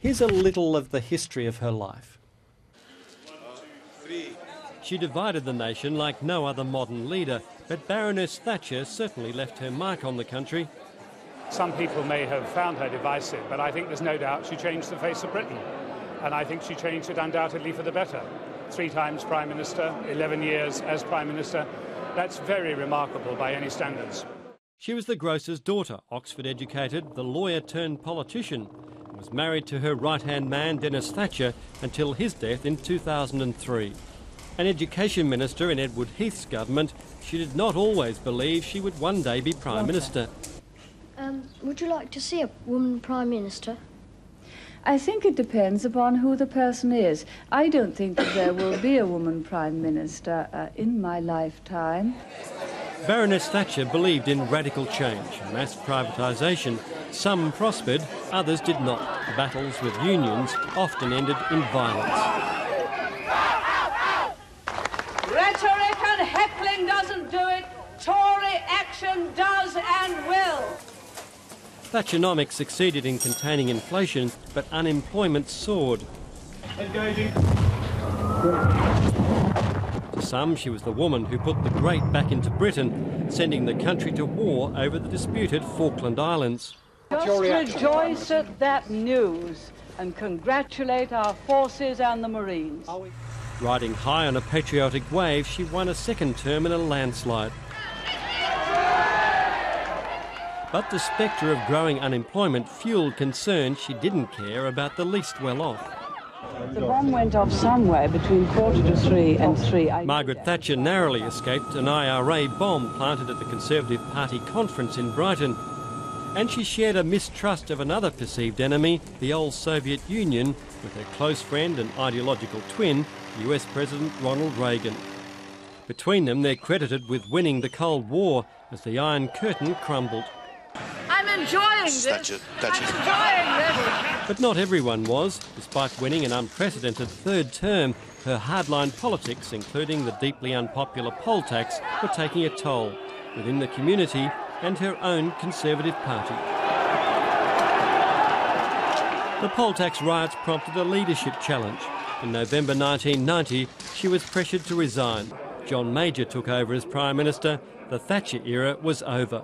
Here's a little of the history of her life. She divided the nation like no other modern leader, but Baroness Thatcher certainly left her mark on the country. Some people may have found her divisive, but I think there's no doubt she changed the face of Britain. And I think she changed it undoubtedly for the better. 3 times Prime Minister, 11 years as Prime Minister. That's very remarkable by any standards. She was the grocer's daughter, Oxford-educated, the lawyer-turned-politician, and was married to her right-hand man, Denis Thatcher, until his death in 2003. An education minister in Edward Heath's government, she did not always believe she would one day be Prime Minister. Would you like to see a woman Prime Minister? I think it depends upon who the person is. I don't think that there will be a woman Prime Minister in my lifetime. Baroness Thatcher believed in radical change, mass privatisation. Some prospered, others did not. Battles with unions often ended in violence. Rhetoric and heckling doesn't do it. Tory action does and will. Thatchernomics succeeded in containing inflation, but unemployment soared. To some, she was the woman who put the great back into Britain, sending the country to war over the disputed Falkland Islands. Just rejoice at that news and congratulate our forces and the Marines. Riding high on a patriotic wave, she won a second term in a landslide. But the spectre of growing unemployment fuelled concern she didn't care about the least well-off. The bomb went off somewhere between 2:45 and 3. Margaret Thatcher narrowly escaped an IRA bomb planted at the Conservative Party conference in Brighton. And she shared a mistrust of another perceived enemy, the old Soviet Union, with her close friend and ideological twin, US President Ronald Reagan. Between them, they're credited with winning the Cold War as the Iron Curtain crumbled. I'm enjoying this. I'm enjoying this. But not everyone was. Despite winning an unprecedented third term, her hardline politics, including the deeply unpopular poll tax, were taking a toll within the community and her own Conservative Party. The poll tax riots prompted a leadership challenge. In November 1990, she was pressured to resign. John Major took over as Prime Minister. The Thatcher era was over.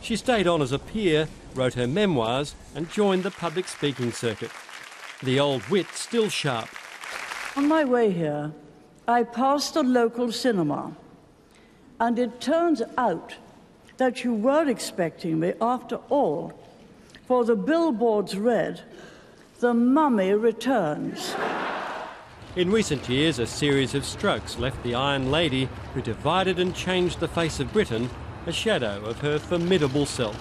She stayed on as a peer, wrote her memoirs and joined the public speaking circuit. The old wit still sharp. On my way here, I passed a local cinema, and it turns out that you were expecting me after all, for the billboards read, "The Mummy Returns." In recent years, a series of strokes left the Iron Lady, who divided and changed the face of Britain, a shadow of her formidable self.